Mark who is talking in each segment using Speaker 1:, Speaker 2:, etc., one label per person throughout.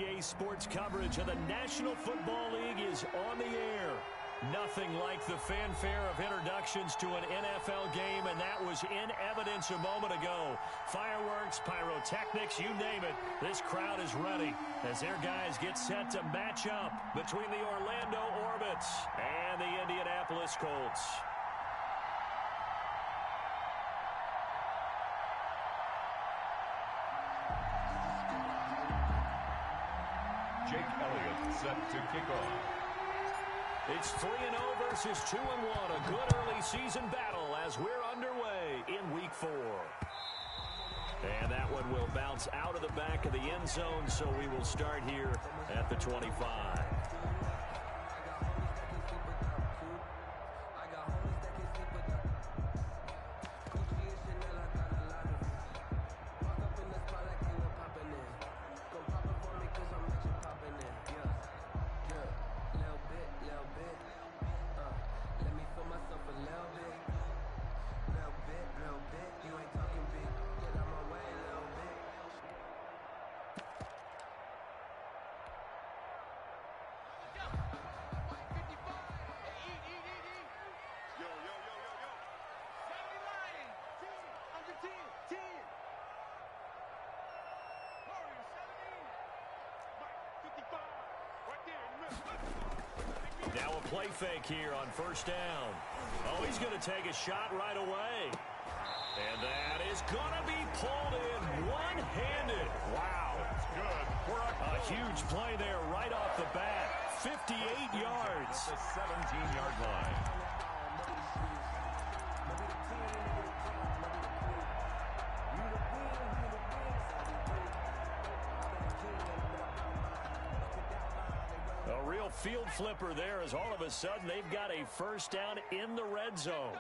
Speaker 1: NBA sports coverage of the National Football League is on the air. Nothing like the fanfare of introductions to an NFL game, and that was in evidence a moment ago. Fireworks, pyrotechnics, you name it. This crowd is ready as their guys get set to match up between the Orlando Orbits and the Indianapolis Colts.
Speaker 2: Jake Elliott set to kick off.
Speaker 1: It's 3-0 versus 2-1. A good early season battle as we're underway in Week 4. And that one will bounce out of the back of the end zone, so we will start here at the 25. Now a play fake here on first down. Oh, he's going to take a shot right away. And that is going to be pulled in one-handed. Wow.
Speaker 2: That's good.
Speaker 1: A huge play there right off the bat. 58 yards.
Speaker 2: At the 17-yard line.
Speaker 1: A real field flipper there as all of a sudden they've got a first down in the red zone.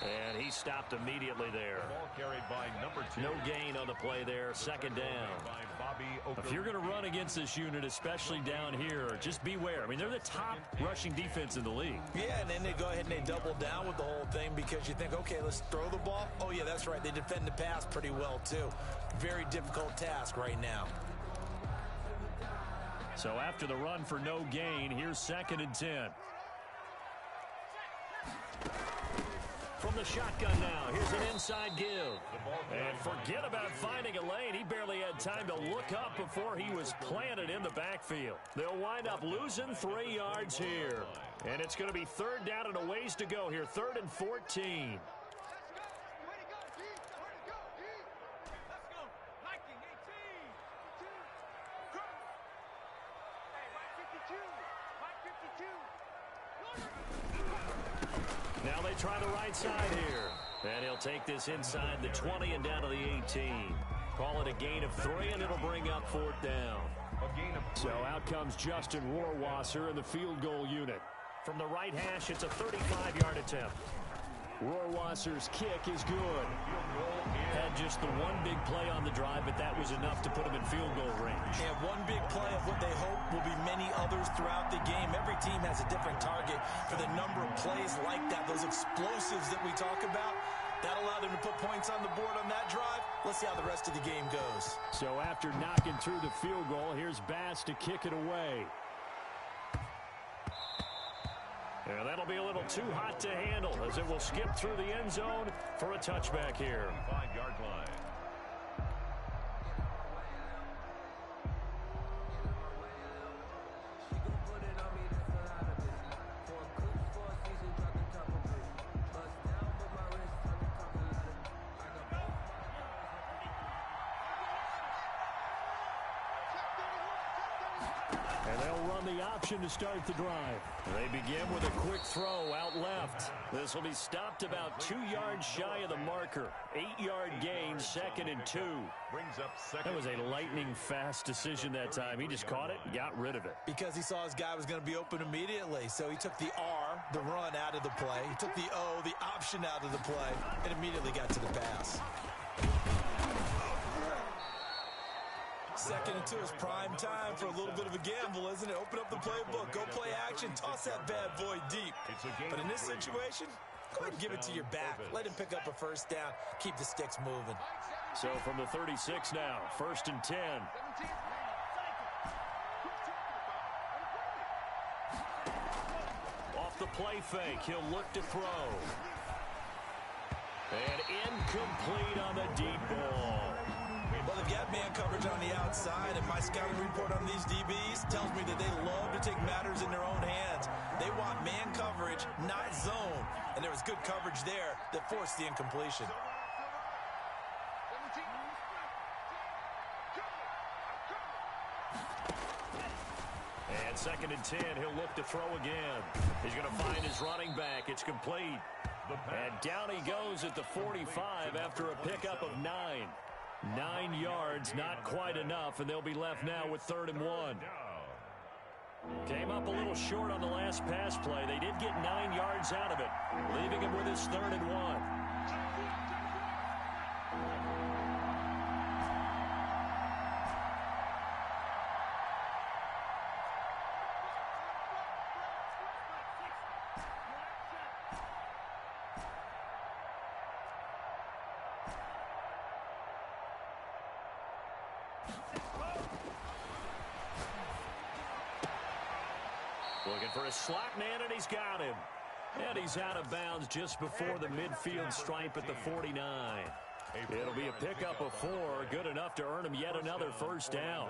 Speaker 1: And he stopped immediately there.
Speaker 2: Ball carried by number 2.
Speaker 1: No gain on the play there. Second down. If you're going to run against this unit, especially down here, just beware. I mean, they're the top rushing defense in the league.
Speaker 3: Yeah, and then they go ahead and they double down with the whole thing because you think, okay, let's throw the ball. Oh, yeah, that's right. They defend the pass pretty well, too. Very difficult task right now.
Speaker 1: So after the run for no gain, here's 2nd and 10. From the shotgun now, here's an inside give. And forget about finding a lane. He barely had time to look up before he was planted in the backfield. They'll wind up losing 3 yards here. And it's going to be 3rd down and a ways to go here. 3rd and 14. Now they try the right side here. And he'll take this inside the 20 and down to the 18. Call it a gain of 3, and it'll bring up 4th down. So out comes Justin Rohrwasser in the field goal unit. From the right hash, it's a 35-yard attempt. Rohrwasser's kick is good. Had just the one big play on the drive, but that was enough to put him in field goal range.
Speaker 3: And one big play of what they hope will be many others throughout the game. Every team has a different target for the number of plays like that, those explosives that we talk about. That allowed them to put points on the board on that drive. Let's see how the rest of the game goes.
Speaker 1: So after knocking through the field goal, here's Bass to kick it away. And that'll be a little too hot to handle as it will skip through the end zone for a touchback here.
Speaker 2: 5-yard line.
Speaker 1: And they'll run the option to start the drive. They begin with a quick throw out left. This will be stopped about 2 yards shy of the marker. 8-yard gain, 2nd and 2.
Speaker 2: Brings up second.
Speaker 1: That was a lightning-fast decision that time. He just caught it and got rid of it.
Speaker 3: Because he saw his guy was going to be open immediately. So he took the R, the run, out of the play. He took the O, the option, out of the play, and immediately got to the pass. 2nd and 2 is prime time for a little bit of a gamble, isn't it? Open up the playbook, go play action, toss that bad boy deep. But in this situation, Go ahead and give it to your back. Let him pick up a first down. Keep the sticks moving.
Speaker 1: So from the 36 now, 1st and 10. Off the play fake, he'll look to throw. And incomplete on the deep ball.
Speaker 3: Well, they've got man coverage on the outside, and my scouting report on these DBs tells me that they love to take matters in their own hands. They want man coverage, not zone. And there was good coverage there that forced the incompletion.
Speaker 1: And 2nd and 10, he'll look to throw again. He's going to find his running back. It's complete. And down he goes at the 45 after a pickup of 9. 9 yards, not quite enough, and they'll be left now with 3rd and 1. Came up a little short on the last pass play. They did get 9 yards out of it, leaving him with his 3rd and 1. Looking for a slot man, and he's got him. And he's out of bounds just before the midfield stripe at the 49. It'll be a pickup of 4, good enough to earn him yet another first down.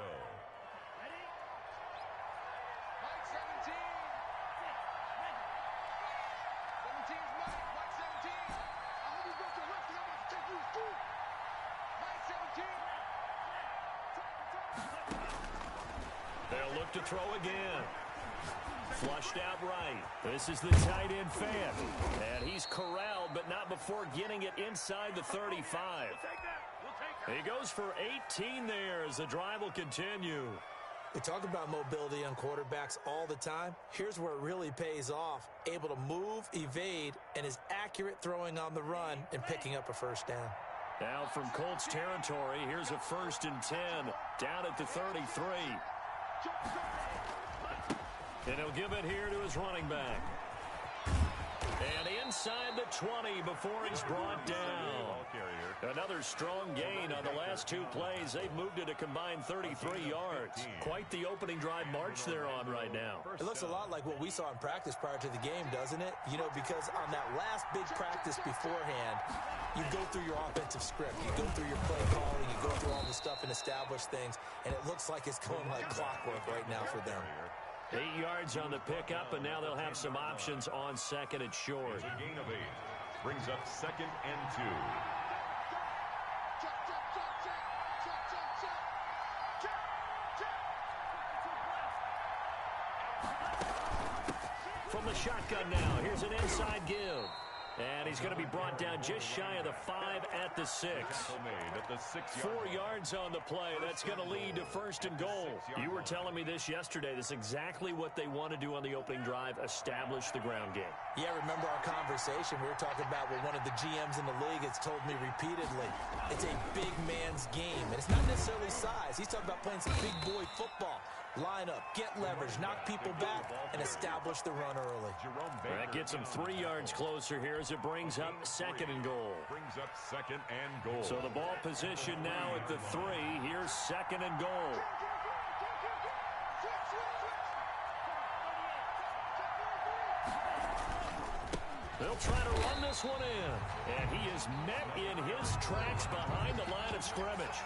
Speaker 1: They'll look to throw again. Flushed out right. This is the tight end fan. And he's corralled, but not before getting it inside the 35. He goes for 18 there as the drive will continue.
Speaker 3: We talk about mobility on quarterbacks all the time. Here's where it really pays off. Able to move, evade, and is accurate throwing on the run and picking up a first down.
Speaker 1: Now from Colts territory, here's a 1st and 10 down at the 33. And he'll give it here to his running back. And inside the 20 before he's brought down. Another strong gain on the last 2 plays. They've moved it a combined 33 yards. Quite the opening drive march they're on right now.
Speaker 3: It looks a lot like what we saw in practice prior to the game, doesn't it? You know, because on that last big practice beforehand, you go through your offensive script. You go through your play calling. You go through all the stuff and establish things. And it looks like it's going like clockwork right now for them.
Speaker 1: 8 yards on the pickup, and now they'll have some options on 2nd and short.
Speaker 2: A gain of 8. Brings up 2nd and 2.
Speaker 1: From the shotgun now, here's an inside give. And he's going to be brought down just shy of the 5 at the 6. 4 yards on the play. That's going to lead to 1st and goal. You were telling me this yesterday. This is exactly what they want to do on the opening drive, establish the ground game.
Speaker 3: Yeah, remember our conversation. We were talking about what one of the GMs in the league has told me repeatedly. It's a big man's game, and it's not necessarily size. He's talking about playing some big boy football. Line up, get leverage, knock people back, and establish the run early.
Speaker 1: That gets him 3 yards closer here as it brings up 2nd and goal.
Speaker 2: Brings up 2nd and goal.
Speaker 1: So the ball position now at the 3. Here's 2nd and goal. They'll try to run this one in. And he is met in his tracks behind the line of scrimmage.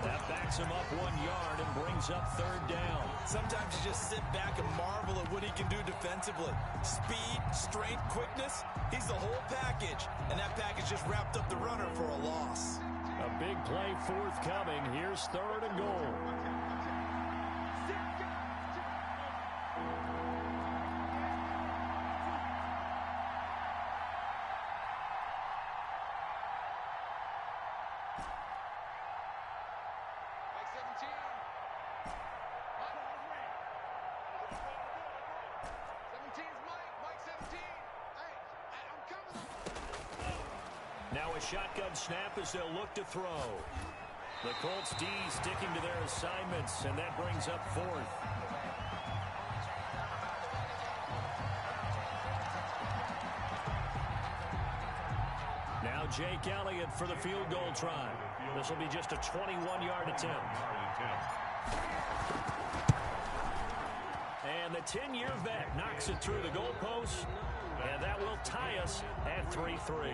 Speaker 1: That backs him up 1 yard and brings up 3rd down.
Speaker 3: Sometimes you just sit back and marvel at what he can do defensively. Speed, strength, quickness, he's the whole package. And that package just wrapped up the runner for a loss.
Speaker 1: A big play forthcoming. Here's 3rd and goal. Now a shotgun snap as they'll look to throw. The Colts D sticking to their assignments, and that brings up 4th. Jake Elliott for the field goal try. This will be just a 21-yard attempt. And the 10-year vet knocks it through the goalpost, and that will tie us at 3-3.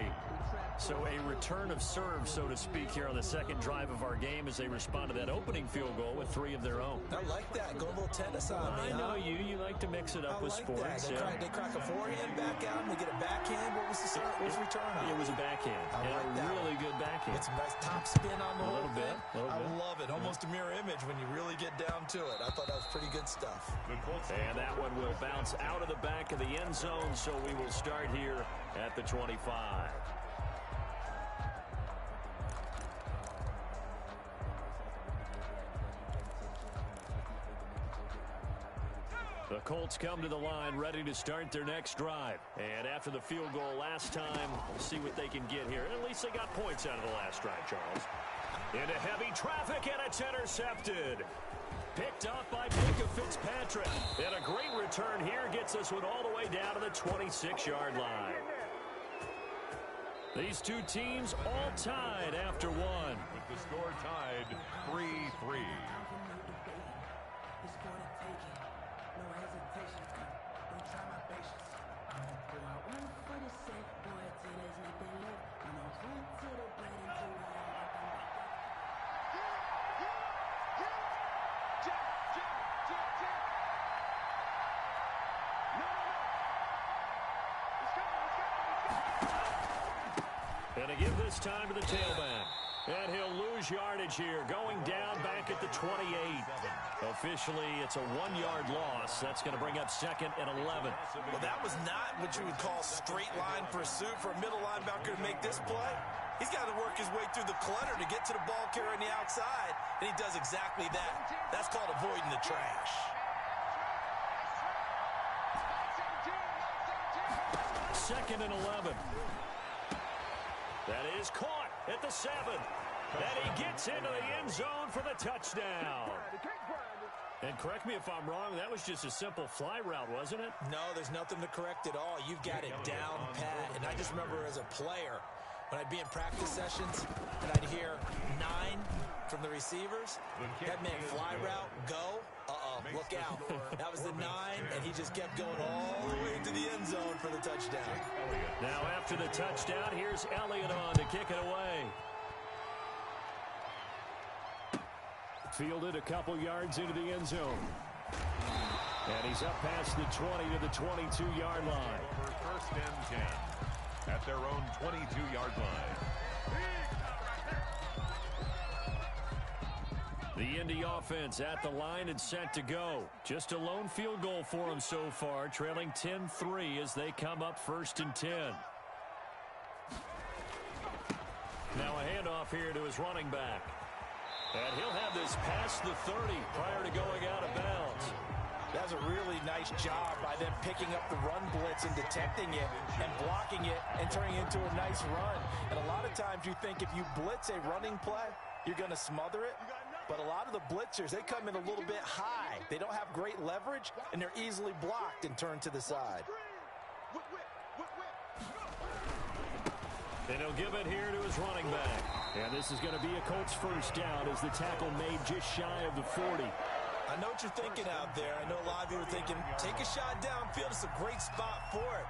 Speaker 1: So a return of serve, so to speak, here on the second drive of our game as they respond to that opening field goal with 3 of their own.
Speaker 3: I like that. Go a little tennis on me.
Speaker 1: I know you. You like to mix it up with sports.
Speaker 3: They crack a forehand back out, and they get a backhand. What was the return on?
Speaker 1: It was a backhand. A really good backhand.
Speaker 3: Get some nice top spin on the whole thing.
Speaker 1: I
Speaker 3: love it. Almost a mirror image when you really get down to it. I thought that was pretty good stuff.
Speaker 1: And that one will bounce out of the back of the end zone, so we will start here at the 25. The Colts come to the line ready to start their next drive. And after the field goal last time, we'll see what they can get here. At least they got points out of the last drive, Charles. Into heavy traffic, and it's intercepted. Picked up by Jacob Fitzpatrick. And a great return here gets us one all the way down to the 26-yard line. These two teams all tied after one.
Speaker 2: With the score tied 3-3.
Speaker 1: And to give this time to the tailback. And he'll lose yardage here, going down back at the 28. Officially, it's a 1-yard loss. That's going to bring up second and 11.
Speaker 3: Well, that was not what you would call straight line pursuit for a middle linebacker to make this play. He's got to work his way through the clutter to get to the ball carrier on the outside, and he does exactly that. That's called avoiding the trash.
Speaker 1: Second and 11. That is caught at the 7. And he gets into the end zone for the touchdown. And correct me if I'm wrong, that was just a simple fly route, wasn't it?
Speaker 3: No, there's nothing to correct at all. You've got it down pat. And I just remember as a player, when I'd be in practice sessions, and I'd hear 9 from the receivers, that meant fly route, go. Look out. That was the 9, and he just kept going all the way to the end zone for the touchdown.
Speaker 1: Now after the touchdown, here's Elliott on to kick it away. Fielded a couple yards into the end zone. And he's up past the 20 to the 22-yard line.
Speaker 2: Over first and 10 at their own 22-yard line.
Speaker 1: The Indy offense at the line and set to go. Just a lone field goal for them so far, trailing 10-3 as they come up first and 10. Now a handoff here to his running back. And he'll have this past the 30 prior to going out of bounds.
Speaker 3: That was a really nice job by them picking up the run blitz and detecting it and blocking it and turning it into a nice run. And a lot of times you think if you blitz a running play, you're going to smother it. But a lot of the blitzers, they come in a little bit high. They don't have great leverage, and they're easily blocked and turned to the side.
Speaker 1: And he'll give it here to his running back. And this is going to be a Colts first down as the tackle made just shy of the 40.
Speaker 3: I know what you're thinking out there. I know a lot of you are thinking, take a shot downfield. It's a great spot for it.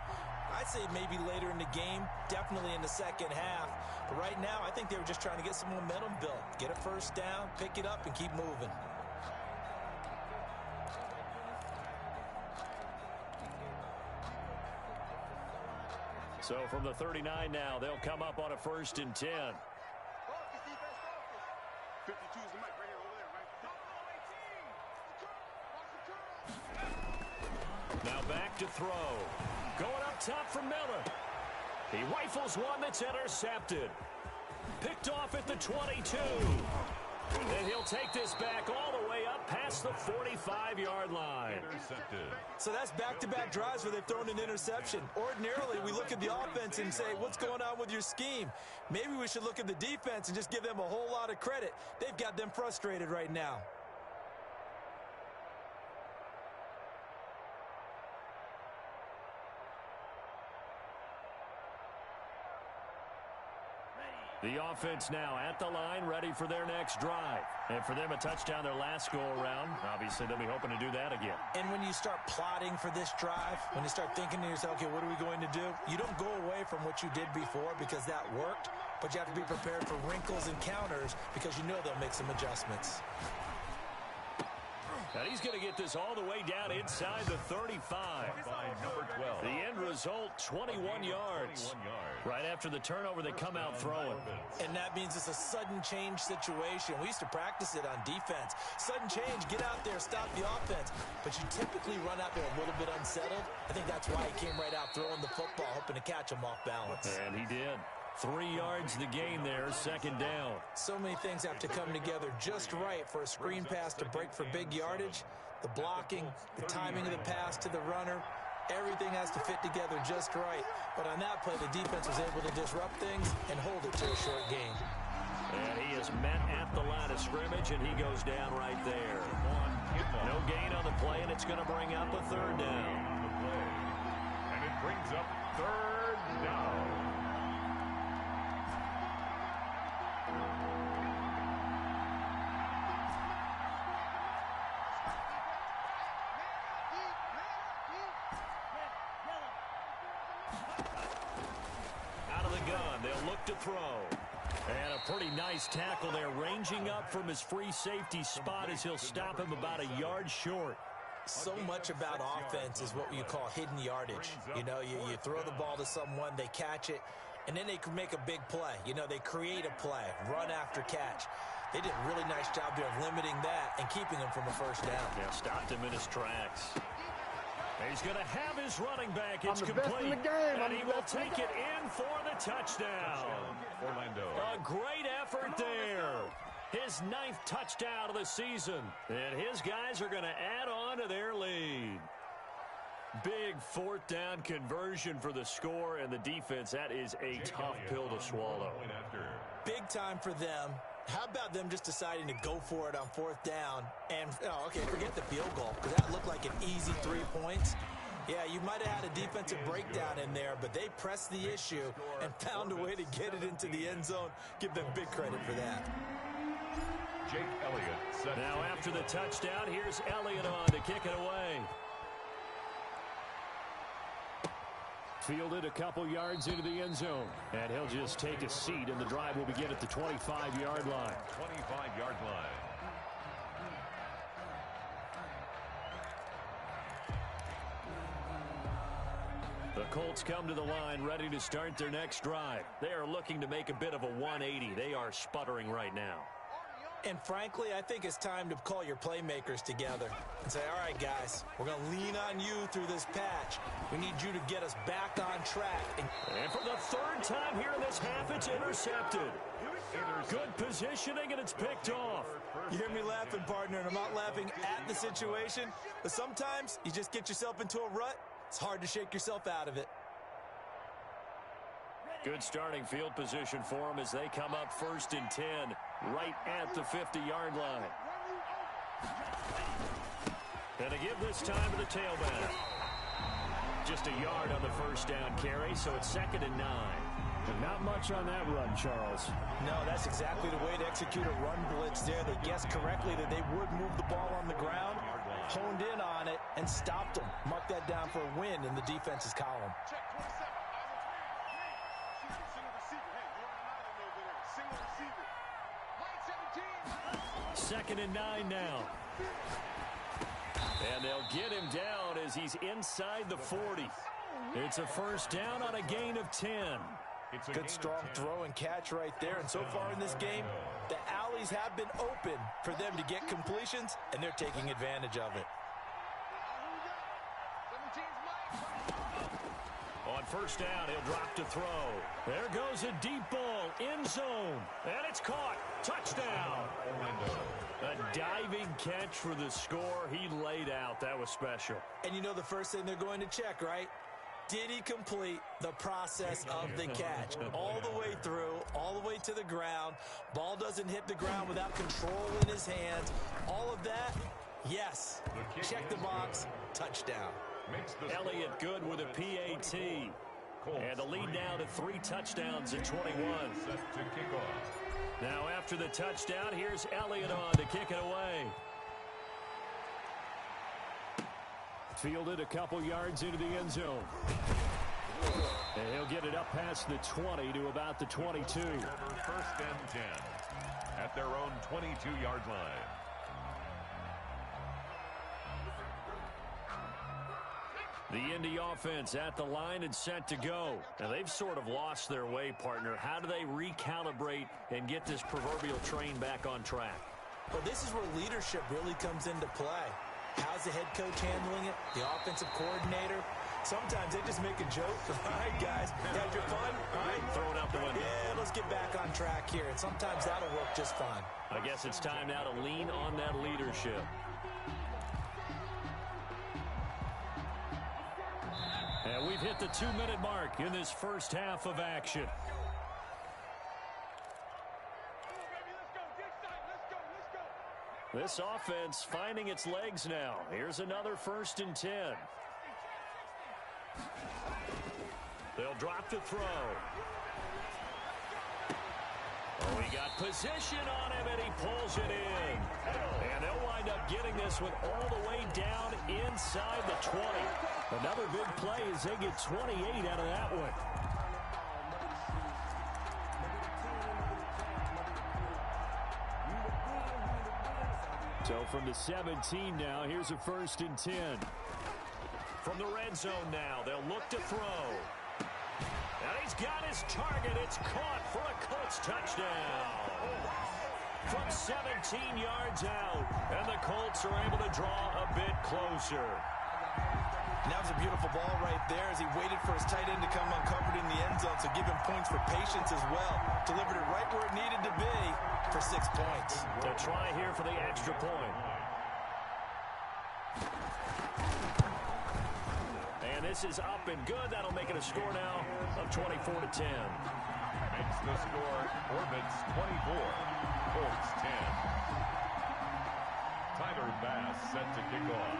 Speaker 3: I'd say maybe later in the game, definitely in the second half. But right now, I think they were just trying to get some momentum built. Get a first down, pick it up, and keep moving.
Speaker 1: So from the 39 now, they'll come up on a first and 10. Now back to throw. Going up top for Miller. He rifles one that's intercepted. Picked off at the 22. And he'll take this back all the way up past the 45-yard line.
Speaker 2: Intercepted.
Speaker 3: So that's back-to-back drives where they've thrown an interception. Ordinarily, we look at the offense and say, what's going on with your scheme? Maybe we should look at the defense and just give them a whole lot of credit. They've got them frustrated right now.
Speaker 1: The offense now at the line, ready for their next drive. And for them, a touchdown their last go-around. Obviously, they'll be hoping to do that again.
Speaker 3: And when you start plotting for this drive, when you start thinking to yourself, okay, what are we going to do? You don't go away from what you did before because that worked, but you have to be prepared for wrinkles and counters because you know they'll make some adjustments.
Speaker 1: And he's going to get this all the way down inside the 35.
Speaker 2: By number 12.
Speaker 1: The end result, 21 yards. Right after the turnover, they come out throwing.
Speaker 3: And that means it's a sudden change situation. We used to practice it on defense. Sudden change, get out there, stop the offense. But you typically run out there a little bit unsettled. I think that's why he came right out throwing the football, hoping to catch him off balance.
Speaker 1: And he did. 3 yards the gain there, second down.
Speaker 3: So many things have to come together just right for a screen pass to break for big yardage. The blocking, the timing of the pass to the runner, everything has to fit together just right. But on that play, the defense was able to disrupt things and hold it to a short gain.
Speaker 1: And he is met at the line of scrimmage, and he goes down right there. No gain on the play, and it's going to bring up a third down.
Speaker 2: And it brings up third down.
Speaker 1: They'll look to throw. And a pretty nice tackle there, ranging up from his free safety spot as he'll stop him about a yard short.
Speaker 3: So much about offense is what you call hidden yardage. You know, you throw the ball to someone, they catch it, and then they can make a big play. You know, they create a play, run after catch. They did a really nice job there of limiting that and keeping him from a first down.
Speaker 1: Yeah, stopped him in his tracks. He's going to have his running back. It's complete. And he will take it in for the touchdown.
Speaker 2: Orlando.
Speaker 1: A great effort there. His 9th touchdown of the season. And his guys are going to add on to their lead. Big 4th down conversion for the score and the defense. That is a tough pill to swallow.
Speaker 3: Big time for them. How about them just deciding to go for it on 4th down? And, okay, forget the field goal, because that looked like an easy 3 points. Yeah, you might have had a defensive breakdown in there, but they pressed the issue and found a way to get it into the end zone. Give them big credit for that.
Speaker 2: Jake Elliott.
Speaker 1: Now after the touchdown, here's Elliott on to kick it away. Fielded a couple yards into the end zone. And he'll just take a seat, and the drive will begin at the 25-yard line.
Speaker 2: 25-yard line.
Speaker 1: The Colts come to the line ready to start their next drive. They are looking to make a bit of a 180. They are sputtering right now.
Speaker 3: And frankly, I think it's time to call your playmakers together and say, all right, guys, we're going to lean on you through this patch. We need you to get us back on track.
Speaker 1: And for the 3rd time here in this half, it's intercepted. Good positioning, and it's picked off.
Speaker 3: You hear me laughing, partner, and I'm not laughing at the situation, but sometimes you just get yourself into a rut. It's hard to shake yourself out of it.
Speaker 1: Good starting field position for them as they come up 1st and 10, right at the 50-yard line. And they give this time to the tailback. Just a yard on the 1st down carry, so it's 2nd and 9. And not much on that run, Charles.
Speaker 3: No, that's exactly the way to execute a run blitz there. They guessed correctly that they would move the ball on the ground, honed in on it, and stopped them. Mark that down for a win in the defense's column.
Speaker 1: 2nd and 9 now. And they'll get him down as he's inside the 40. It's a 1st down on a gain of 10.
Speaker 3: Good strong throw and catch right there. And so far in this game, the alleys have been open for them to get completions, and they're taking advantage of it.
Speaker 1: On 1st down, he'll drop to throw. There goes a deep ball, end zone, and it's caught. Touchdown. A diving catch for the score. He laid out. That was special.
Speaker 3: And you know the first thing they're going to check, right? Did he complete the process of the catch? All the way through, all the way to the ground. Ball doesn't hit the ground without control in his hands. All of that, yes. Check the box, touchdown.
Speaker 1: Elliott good with a PAT. And the lead now to 3 touchdowns at 21.
Speaker 2: Set to kick off.
Speaker 1: Now after the touchdown, here's Elliott on to kick it away. Fielded a couple yards into the end zone. And he'll get it up past the 20 to about the 22.
Speaker 2: First and 10 at their own 22-yard line.
Speaker 1: The Indy offense at the line and set to go. Now, they've sort of lost their way, partner. How do they recalibrate and get this proverbial train back on track?
Speaker 3: Well, this is where leadership really comes into play. How's the head coach handling it? The offensive coordinator? Sometimes they just make a joke. All right, guys, had your fun? All right,
Speaker 1: throw it out the window.
Speaker 3: Yeah, let's get back on track here. And sometimes that'll work just fine.
Speaker 1: I guess it's time now to lean on that leadership. And we've hit the 2-minute mark in this first half of action. This offense finding its legs now. Here's another 1st and 10. They'll drop the throw. Oh, he got position on him, and he pulls it in. And they'll wind up getting this one all the way down inside the 20. Another big play as they get 28 out of that one. So from the 17 now, here's a 1st and 10. From the red zone now, they'll look to throw. And he's got his target. It's caught for a Colts touchdown. From 17 yards out, and the Colts are able to draw a bit closer.
Speaker 3: And that was a beautiful ball right there as he waited for his tight end to come uncovered in the end zone, so give him points for patience as well. Delivered it right where it needed to be for 6 points.
Speaker 1: To try here for the extra point. And this is up and good. That'll make it a score now of 24-10.
Speaker 2: Makes the score Orbits 24, Colts 10. Tyler Bass set to kick off.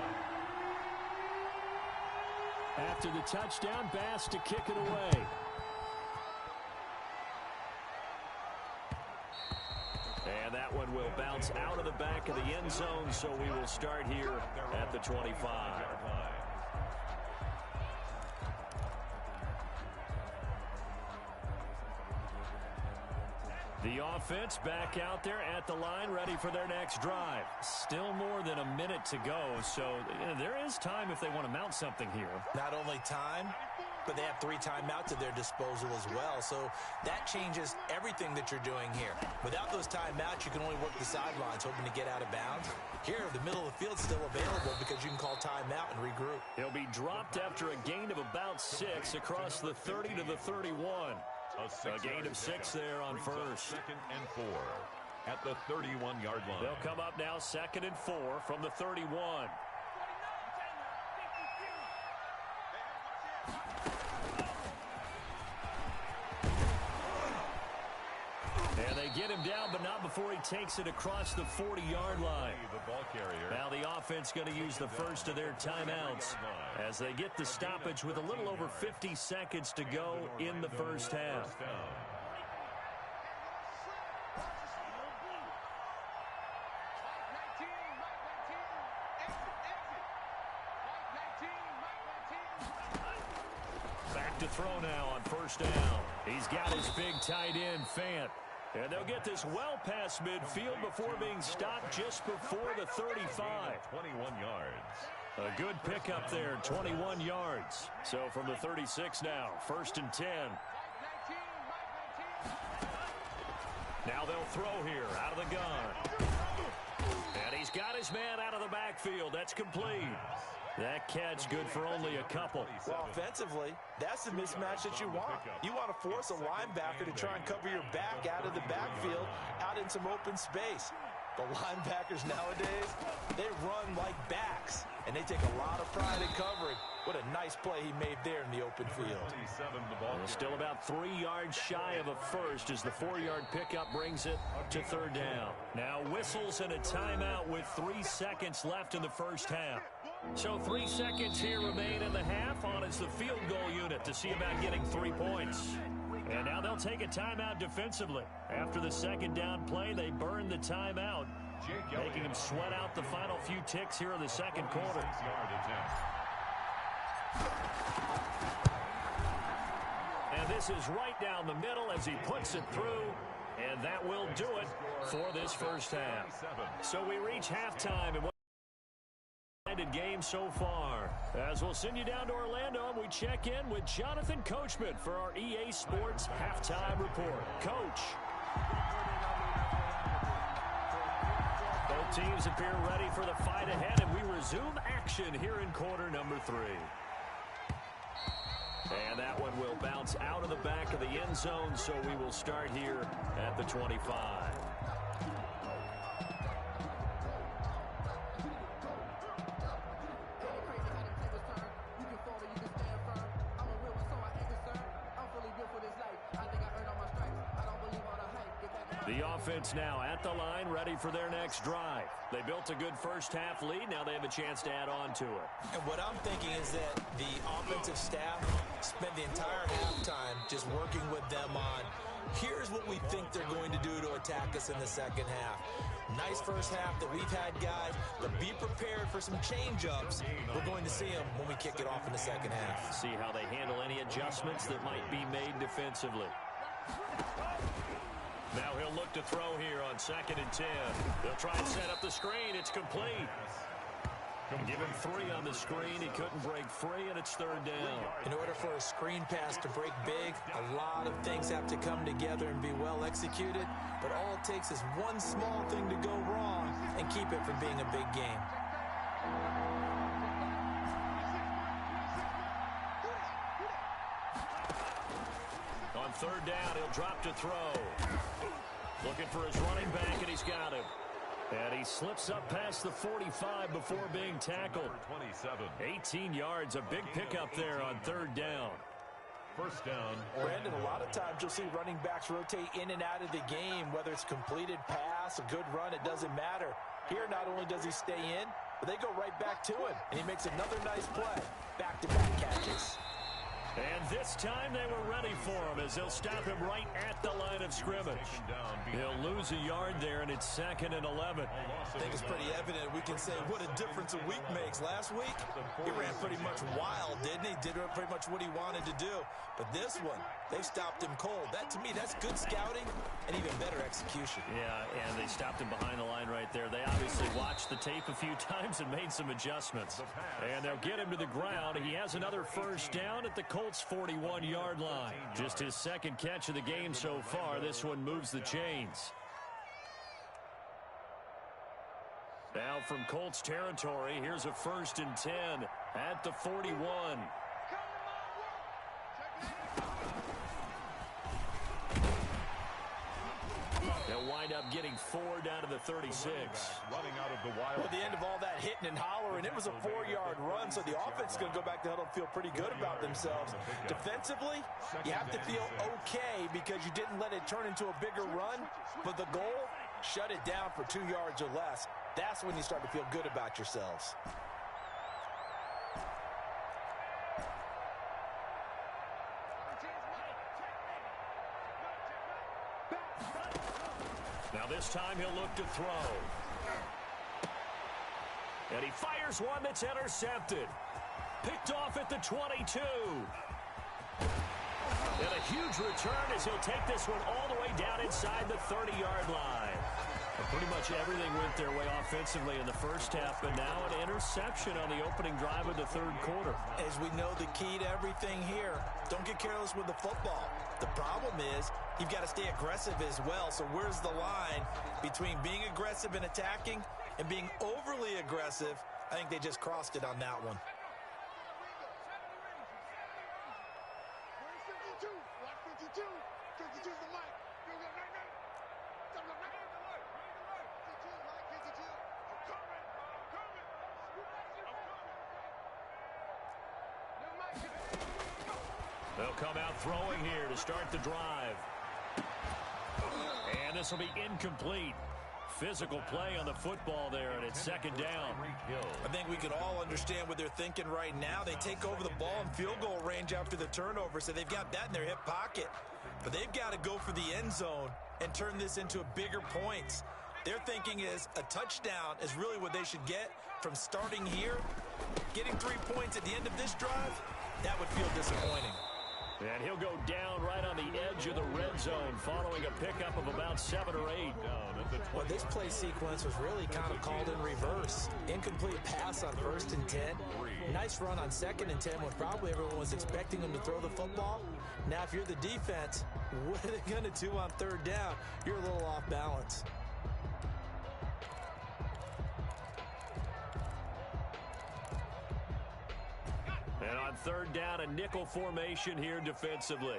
Speaker 1: After the touchdown, Bass to kick it away. And that one will bounce out of the back of the end zone, so we will start here at the 25. The offense back out there at the line, ready for their next drive. Still more than a minute to go, so there is time if they want to mount something here.
Speaker 3: Not only time, but they have 3 timeouts at their disposal as well, so that changes everything that you're doing here. Without those timeouts, you can only work the sidelines, hoping to get out of bounds. Here, the middle of the field is still available because you can call timeout and regroup.
Speaker 1: He'll be dropped after a gain of about 6 across the 30 to the 31. A gain of 6 there on first.
Speaker 2: 2nd and 4 at the 31-yard line.
Speaker 1: They'll come up now 2nd and 4 from the 31. And they get him down, but not before he takes it across the 40-yard line.
Speaker 2: The ball carrier.
Speaker 1: Now the offense going to use the first of their timeouts as they get the stoppage with a little over 50 seconds to go in the first half. Back to throw now on first down. He's got his big tight end, Fant. And they'll get this well past midfield before being stopped just before the 35.
Speaker 2: 21 yards.
Speaker 1: A good pickup there, 21 yards. So from the 36 now, 1st and 10. Now they'll throw here out of the gun. And he's got his man out of the backfield. That's complete. That catch good for only a couple.
Speaker 3: Well, offensively, that's the mismatch that you want. You want to force a linebacker to try and cover your back out of the backfield, out in some open space. The linebackers nowadays, they run like backs, and they take a lot of pride in covering. What a nice play he made there in the open field.
Speaker 1: Still about 3 yards shy of a first as the 4-yard pickup brings it to 3rd down. Now whistles and a timeout with 3 seconds left in the first half. So 3 seconds here remain in the half. On is the field goal unit to see about getting 3 points. And now they'll take a timeout defensively. After the second down play, they burn the timeout, making them sweat out the final few ticks here in the second quarter. And this is right down the middle as he puts it through. And that will do it for this first half. So we reach halftime. And game so far. As we'll send you down to Orlando, and we check in with Jonathan Coachman for our EA Sports Halftime Report. Coach. Both teams appear ready for the fight ahead, and we resume action here in quarter number 3. And that one will bounce out of the back of the end zone, so we will start here at the 25. The offense now at the line, ready for their next drive. They built a good first half lead. Now they have a chance to add on to it.
Speaker 3: And what I'm thinking is that the offensive staff spent the entire halftime just working with them on, here's what we think they're going to do to attack us in the second half. Nice first half that we've had, guys, but be prepared for some change-ups. We're going to see them when we kick it off in the second half.
Speaker 1: See how they handle any adjustments that might be made defensively. Now he'll look to throw here on 2nd and 10. They'll try and set up the screen. It's complete. Give him 3 on the screen. He couldn't break free, and it's 3rd down.
Speaker 3: In order for a screen pass to break big, a lot of things have to come together and be well executed. But all it takes is one small thing to go wrong and keep it from being a big game.
Speaker 1: On 3rd down, he'll drop to throw. Looking for his running back, and he's got him. And he slips up past the 45 before being tackled. 18 yards, a big pickup there on 3rd down.
Speaker 2: First down.
Speaker 3: Brandon, a lot of times you'll see running backs rotate in and out of the game, whether it's completed pass, a good run, it doesn't matter. Here, not only does he stay in, but they go right back to him, and he makes another nice play. Back-to-back catches.
Speaker 1: And this time they were ready for him as they'll stop him right at the line of scrimmage. He'll lose a yard there, and it's 2nd and 11.
Speaker 3: I think it's pretty evident. We can say what a difference a week makes. Last week, he ran pretty much wild, didn't he? Did pretty much what he wanted to do. But this one, they stopped him cold. That, to me, that's good scouting and even better execution.
Speaker 1: Yeah, and they stopped him behind the line right there. They obviously watched the tape a few times and made some adjustments. And they'll get him to the ground. He has another first down at the Colts' 41-yard line. Just his 2nd catch of the game so far. This one moves the chains. Now from Colts territory, here's a 1st and 10 at the 41. They'll wind up getting 4 down to the 36.
Speaker 2: Running out of the wild.
Speaker 3: Well, at the end of all that hitting and hollering, it was a 4-yard run, so the offense is going to go back to huddle and feel pretty good about themselves. Defensively, you have to feel okay because you didn't let it turn into a bigger run, but the goal, shut it down for 2 yards or less. That's when you start to feel good about yourselves.
Speaker 1: Now this time he'll look to throw. And he fires one that's intercepted. Picked off at the 22. And a huge return as he'll take this one all the way down inside the 30-yard line. Pretty much everything went their way offensively in the first half, but now an interception on the opening drive of the 3rd quarter.
Speaker 3: As we know, the key to everything here, don't get careless with the football. The problem is you've got to stay aggressive as well. So where's the line between being aggressive and attacking and being overly aggressive? I think they just crossed it on that one.
Speaker 1: They'll come out throwing here to start the drive. And this will be incomplete. physical play on the football there, and it's second down.
Speaker 3: I think we could all understand what they're thinking right now. They take over the ball in field goal range after the turnover, so they've got that in their hip pocket. But they've got to go for the end zone and turn this into a bigger points. Their thinking is a touchdown is really what they should get from starting here. Getting 3 points at the end of this drive, that would feel disappointing.
Speaker 1: And he'll go down right on the edge of the red zone following a pickup of about 7 or 8.
Speaker 3: Well, this play sequence was really kind of called in reverse. Incomplete pass on 1st and 10. Nice run on 2nd and 10 when probably everyone was expecting him to throw the football. Now, if you're the defense, what are they going to do on 3rd down? You're a little off balance.
Speaker 1: And on 3rd down, a nickel formation here defensively.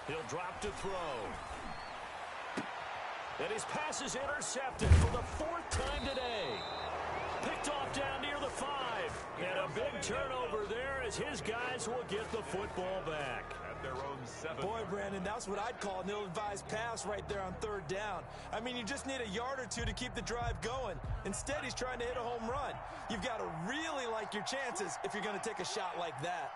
Speaker 1: He'll drop to throw. And his pass is intercepted for the 4th time today. Picked off down near the 5. And a big turnover there as his guys will get the football back.
Speaker 2: Their own 7.
Speaker 3: Boy, Brandon, that's what I'd call an ill-advised pass right there on 3rd down. I mean, you just need a yard or two to keep the drive going. Instead, he's trying to hit a home run. You've got to really like your chances if you're going to take a shot like that.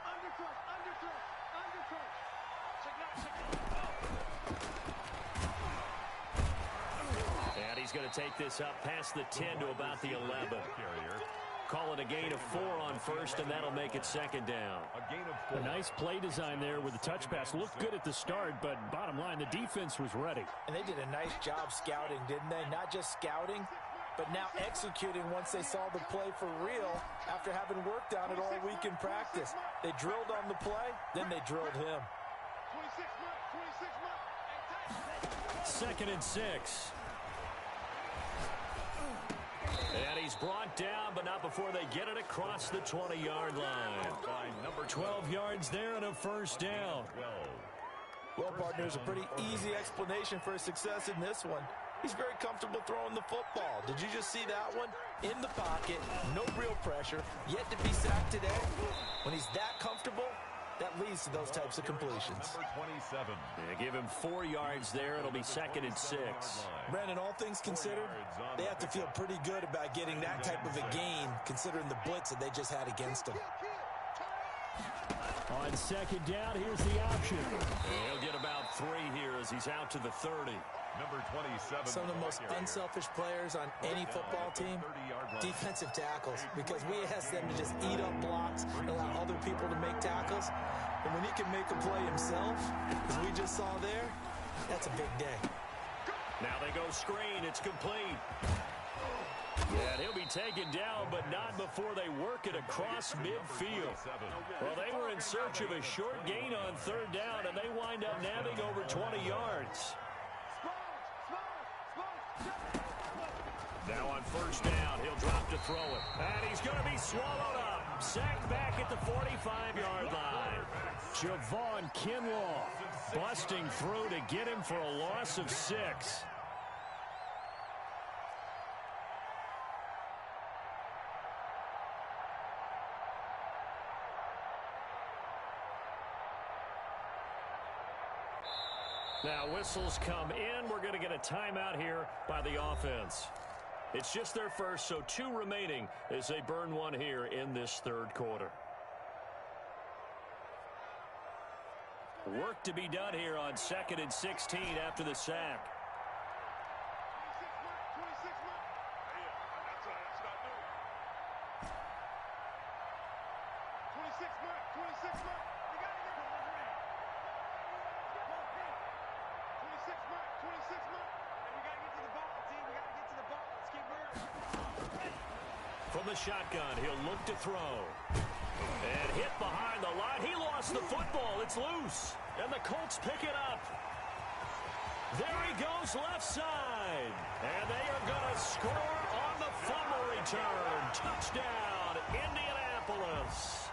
Speaker 1: And he's going to take this up past the 10 to about the 11. Call it a gain of 4 on 1st, and that'll make it 2nd down.
Speaker 4: A nice play design there with the touch pass. Looked good at the start, but bottom line, the defense was ready.
Speaker 3: And they did a nice job scouting, didn't they? Not just scouting, but now executing once they saw the play for real after having worked on it all week in practice. They drilled on the play, then they drilled him.
Speaker 1: 2nd and 6. And he's brought down, but not before they get it across the 20-yard line. 12 yards there and a 1st down.
Speaker 3: Well, partners, a pretty easy explanation for his success in this one. He's very comfortable throwing the football. Did you just see that one? In the pocket, no real pressure, yet to be sacked today. When he's that comfortable, that leads to those types of completions.
Speaker 2: Number 27.
Speaker 1: They give him 4 yards there. It'll be 2nd and 6.
Speaker 3: Brandon, all things considered, they have to feel pretty good about getting that type of a gain, considering the blitz that they just had against them.
Speaker 4: On 2nd down, here's the option.
Speaker 1: And he'll get about 3 here as he's out to the 30.
Speaker 2: Number 27.
Speaker 3: Some of the most unselfish players on any football team, defensive tackles, because we ask them to just eat up blocks and allow other people to make tackles. And when he can make a play himself, as we just saw there, that's a big day.
Speaker 1: Now they go screen. It's complete. And he'll be taken down, but not before they work it across midfield. Well, they were in search of a short gain on 3rd down, and they wind up nabbing over 20 yards. Now on 1st down, he'll drop to throw it. And he's going to be swallowed up. Sacked back at the 45-yard line. Javon Kinlaw busting through to get him for a loss of 6. Now whistles come in. We're going to get a timeout here by the offense. It's just their first, so 2 remaining as they burn 1 here in this 3rd quarter. Work to be done here on 2nd and 16 after the sack. From the shotgun, he'll look to throw. And hit behind the line. He lost the football. It's loose. And the Colts pick it up. There he goes left side. And they are going to score on the fumble return. Touchdown, Indianapolis.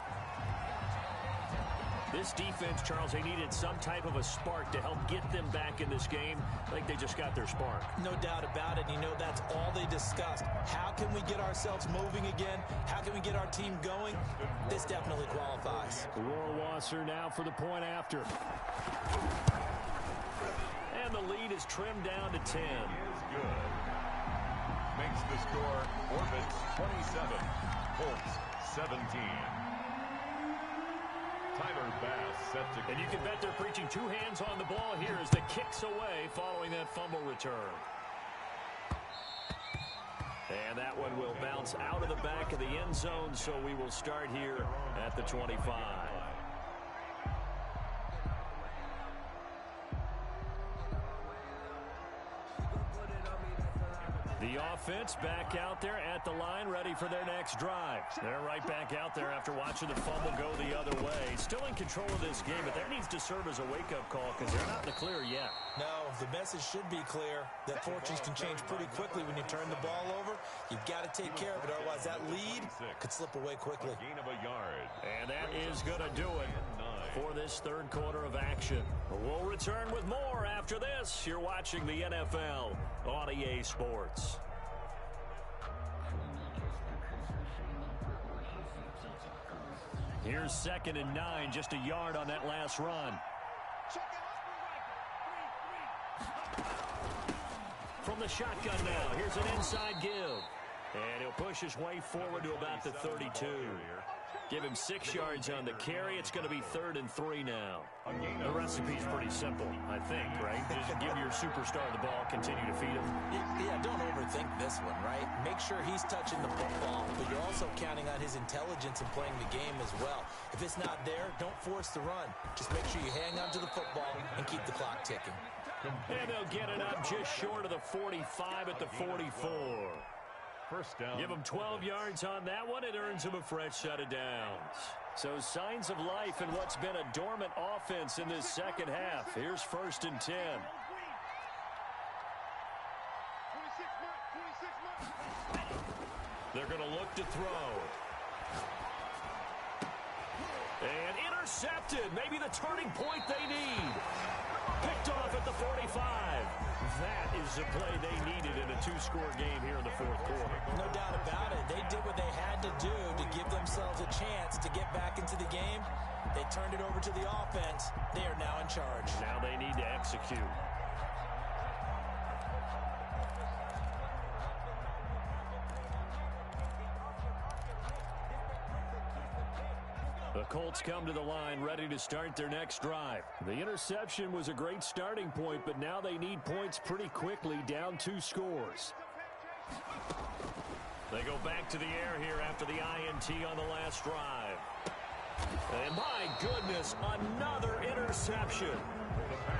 Speaker 4: This defense, Charles, they needed some type of a spark to help get them back in this game. I think they just got their spark.
Speaker 3: No doubt about it. You know, that's all they discussed. How can we get ourselves moving again? How can we get our team going? This definitely qualifies.
Speaker 4: Rohrwasser now for the point after. And the lead is trimmed down to 10.
Speaker 2: He is good. Makes the score Orbits 27, Colts 17. Tyler Bass set to...
Speaker 4: And you can bet they're preaching two hands on the ball here as the kick's away following that fumble return. And that one will bounce out of the back of the end zone, so we will start here at the 25. The offense back out there at the line, ready for their next drive. They're right back out there after watching the fumble go the other way. Still in control of this game, but that needs to serve as a wake-up call because they're not in the clear yet.
Speaker 3: No, the message should be clear that fortunes can change pretty quickly when you turn the ball over. You've got to take care of it, otherwise that lead could slip away quickly.
Speaker 2: Gain of a yard.
Speaker 4: And that is going to do it for this third quarter of action. We'll return with more after this. You're watching the NFL on EA Sports. Here's 2nd and 9, just a yard on that last run. From the shotgun now, here's an inside give. And he'll push his way forward to about the 32. Give him 6 yards on the carry. It's going to be 3rd and 3 now. The recipe's pretty simple, I think, right? Just give your superstar the ball, continue to feed him.
Speaker 3: Yeah, don't overthink this one, right? Make sure he's touching the football, but you're also counting on his intelligence in playing the game as well. If it's not there, don't force the run. Just make sure you hang on to the football and keep the clock ticking.
Speaker 4: And they'll get it up just short of the 45 at the 44.
Speaker 2: First down.
Speaker 4: Give him 12 yards on that one. It earns him a fresh set of downs. So signs of life in what's been a dormant offense in this second half. Here's 1st and 10. They're going to look to throw. And intercepted. Maybe the turning point they need. Picked off at the 45. That is the play they needed in a 2-score game here in the 4th quarter.
Speaker 3: No doubt about it. They did what they had to do to give themselves a chance to get back into the game. They turned it over to the offense. They are now in charge.
Speaker 4: Now they need to execute. The Colts come to the line ready to start their next drive. The interception was a great starting point, but now they need points pretty quickly, down 2 scores. They go back to the air here after the INT on the last drive. And my goodness, another interception.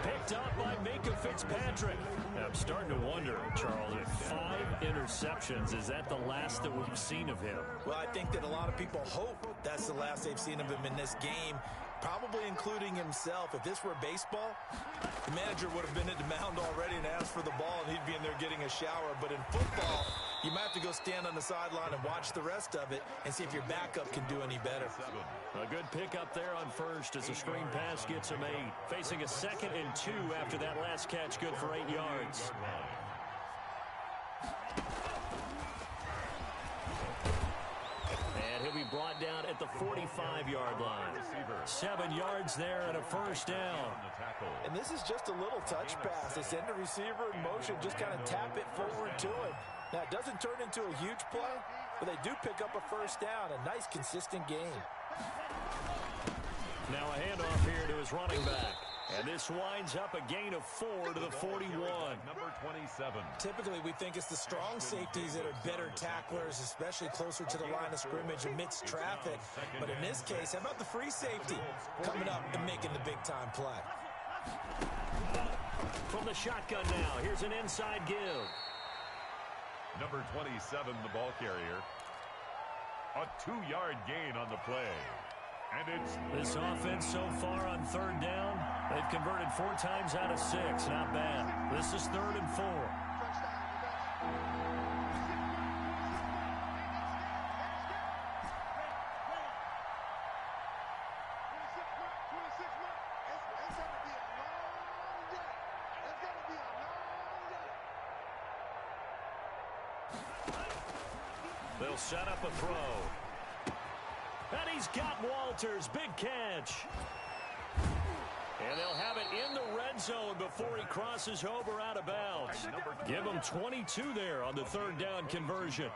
Speaker 4: Picked up by Minka Fitzpatrick. I'm starting to wonder, Charles, if 5 interceptions, is that the last that we've seen of him?
Speaker 3: Well, I think that a lot of people hope that's the last they've seen of him in this game, probably including himself. If this were baseball, the manager would have been at the mound already and asked for the ball, and he'd be in there getting a shower. But in football, you might have to go stand on the sideline and watch the rest of it and see if your backup can do any better.
Speaker 4: A good pickup there on first as the screen pass gets him 8. Facing a 2nd and 2 after that last catch, good for 8 yards. And he'll be brought down at the 45-yard line. 7 yards there and a first down.
Speaker 3: And this is just a little touch pass. They send the receiver in motion, just kind of tap it forward to him. Now, it doesn't turn into a huge play, but they do pick up a first down. A nice, consistent game.
Speaker 4: Now a handoff here to his running back. And this winds up a gain of 4 to the 41.
Speaker 2: Number 27.
Speaker 3: Typically, we think it's the strong safeties that are better tacklers, especially closer to the line of scrimmage amidst traffic. But in this case, how about the free safety coming up and making the big-time play?
Speaker 4: From the shotgun now, here's an inside give.
Speaker 2: Number 27, the ball carrier. A 2-yard gain on the play. And it's...
Speaker 4: This offense so far on 3rd down, they've converted 4 times out of 6. Not bad. This is 3rd and 4. They'll set up a throw. And he's got Walters. Big catch. And they'll have it in the red zone before he crosses over out of bounds. Give him 22 there on the third down conversion.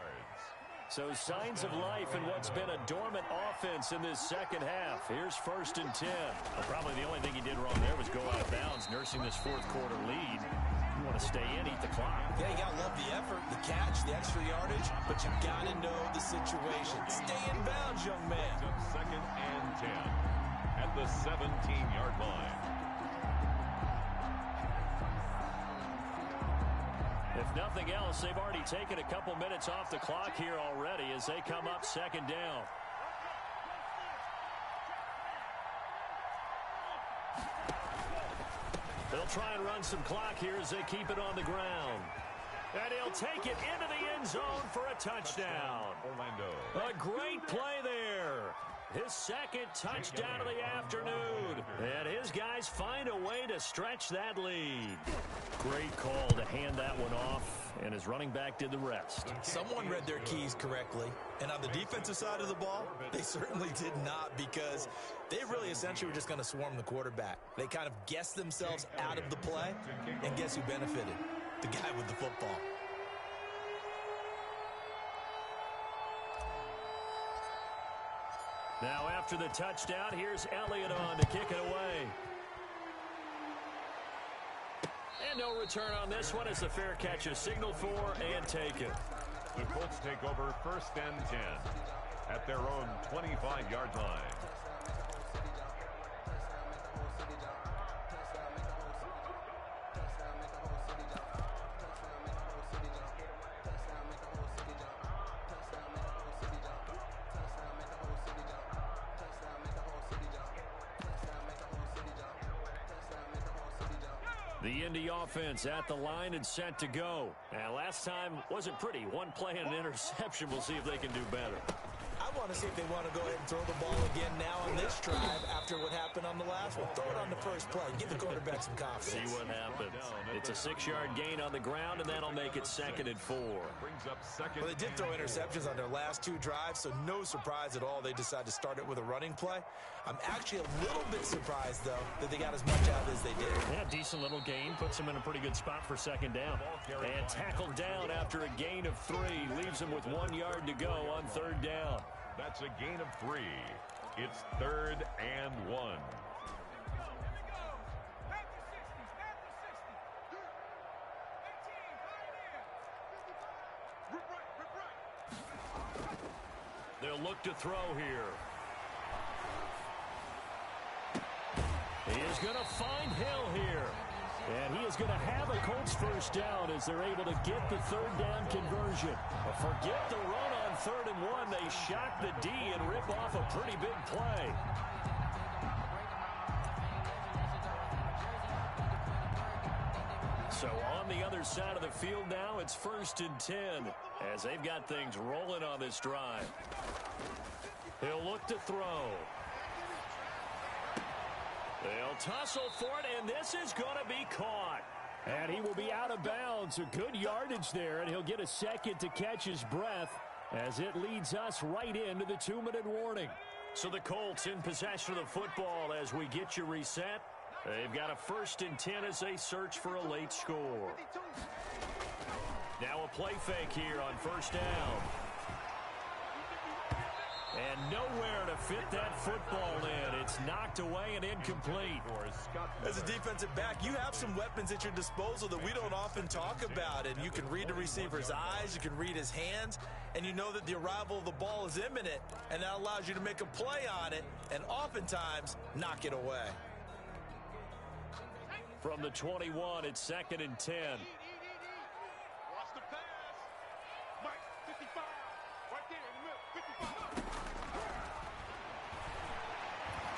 Speaker 4: So signs of life in what's been a dormant offense in this second half. Here's 1st and 10.
Speaker 1: Well, probably the only thing he did wrong there was go out of bounds, nursing this fourth quarter lead. You want to stay in, eat the clock.
Speaker 3: Yeah, you got to love the effort, the catch, the extra yardage, but you got to know the situation. Stay in bounds, young man.
Speaker 2: 2nd and 10 at the 17-yard line.
Speaker 4: If nothing else, they've already taken a couple minutes off the clock here already as they come up 2nd down. They'll try and run some clock here as they keep it on the ground. And he'll take it into the end zone for a touchdown.
Speaker 2: Orlando.
Speaker 4: A great play there. His 2nd touchdown of the afternoon. And his guys find a way to stretch that lead. Great call to hand that one off, and his running back did the rest.
Speaker 3: Someone read their keys correctly, and on the defensive side of the ball, they certainly did not, because they really essentially were just going to swarm the quarterback. They kind of guessed themselves out of the play, and guess who benefited? The guy with the football.
Speaker 4: Now after the touchdown, here's Elliott on to kick it away. And no return on this one as the fair catch is signaled for and taken.
Speaker 2: The Colts take over 1st and 10 at their own 25-yard line.
Speaker 4: The Indy offense at the line and set to go. And last time wasn't pretty. One play and an interception. We'll see if they can do better.
Speaker 3: I want to see if they want to go ahead and throw the ball again now on this drive after what happened on the last one. Throw it on the first play. Give the quarterback some confidence.
Speaker 4: See what happens. It's a 6-yard gain on the ground, and that'll make it 2nd and 4.
Speaker 3: Well, they did throw interceptions on their last 2 drives, so no surprise at all they decided to start it with a running play. I'm actually a little bit surprised, though, that they got as much out as they did.
Speaker 4: Yeah, decent little gain. Puts them in a pretty good spot for 2nd down. And tackled down after a gain of 3. Leaves them with 1 yard to go on 3rd down.
Speaker 2: That's a gain of 3. It's 3rd and 1.
Speaker 4: They'll look to throw here. He is going to find Hill here. And he is going to have a Colts 1st down as they're able to get the 3rd down conversion. Forget the run on 3rd and 1. They shock the D and rip off a pretty big play. So on the other side of the field now, it's 1st and 10 as they've got things rolling on this drive. He'll look to throw. They'll tussle for it, and this is going to be caught. And he will be out of bounds. A good yardage there, and he'll get a second to catch his breath as it leads us right into the 2-minute warning. So the Colts in possession of the football as we get you reset. They've got a 1st and 10 as they search for a late score. Now a play fake here on 1st down. And nowhere to fit that football in. It's knocked away and incomplete.
Speaker 3: As a defensive back, you have some weapons at your disposal that we don't often talk about. And you can read the receiver's eyes, you can read his hands, and you know that the arrival of the ball is imminent. And that allows you to make a play on it and oftentimes knock it away.
Speaker 4: From the 21, it's 2nd and 10.
Speaker 5: Watch the pass. Mike, 55. Right there in the middle, 55.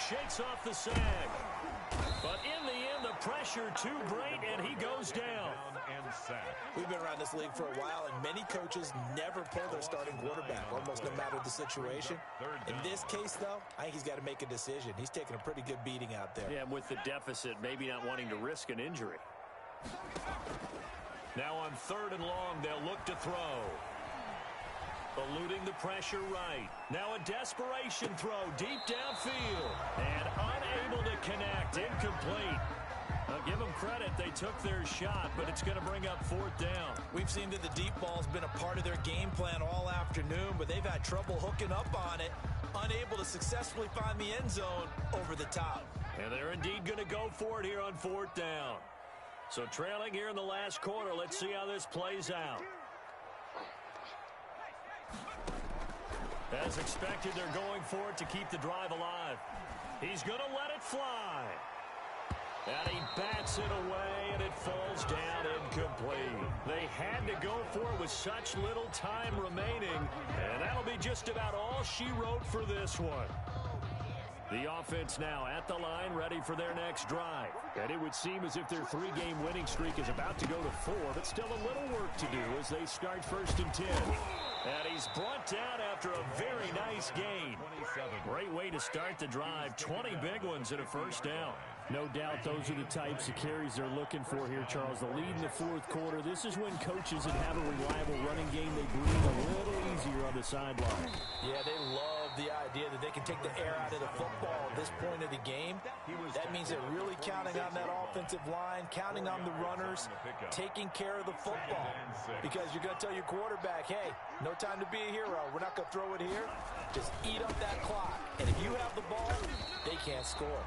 Speaker 4: Shakes off the sag. But in the end, the pressure too great, and he goes down.
Speaker 3: We've been around this league for a while, and many coaches never pull their starting quarterback, almost no matter the situation. In this case, though, I think he's got to make a decision. He's taking a pretty good beating out there.
Speaker 4: Yeah, and with the deficit, maybe not wanting to risk an injury. Now on 3rd and long, they'll look to throw. Eluding the pressure right. Now a desperation throw deep downfield. And unable to connect. Incomplete. I'll give them credit. They took their shot, but it's going to bring up 4th down.
Speaker 3: We've seen that the deep ball's been a part of their game plan all afternoon, but they've had trouble hooking up on it. Unable to successfully find the end zone over the top.
Speaker 4: And they're indeed going to go for it here on 4th down. So trailing here in the last quarter. Let's see how this plays out. As expected, they're going for it to keep the drive alive. He's going to let it fly. And he bats it away, and it falls down incomplete. They had to go for it with such little time remaining, and that'll be just about all she wrote for this one. The offense now at the line, ready for their next drive. And it would seem as if their 3-game winning streak is about to go to 4, but still a little work to do as they start 1st and 10. And he's brought down after a very nice gain. Great way to start the drive. 20 big ones and a 1st down.
Speaker 6: No doubt those are the types of carries they're looking for here, Charles. The lead in the 4th quarter. This is when coaches that have a reliable running game, they breathe a little easier on the sideline.
Speaker 3: Yeah, they love the idea that they can take the air out of the football at this point of the game. That means they're really counting on that offensive line, counting on the runners, taking care of the football. Because you're going to tell your quarterback, hey, no time to be a hero. We're not going to throw it here. Just eat up that clock. And if you have the ball, they can't score.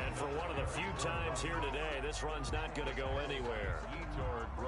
Speaker 4: And for one of the few times here today, this run's not going to go anywhere.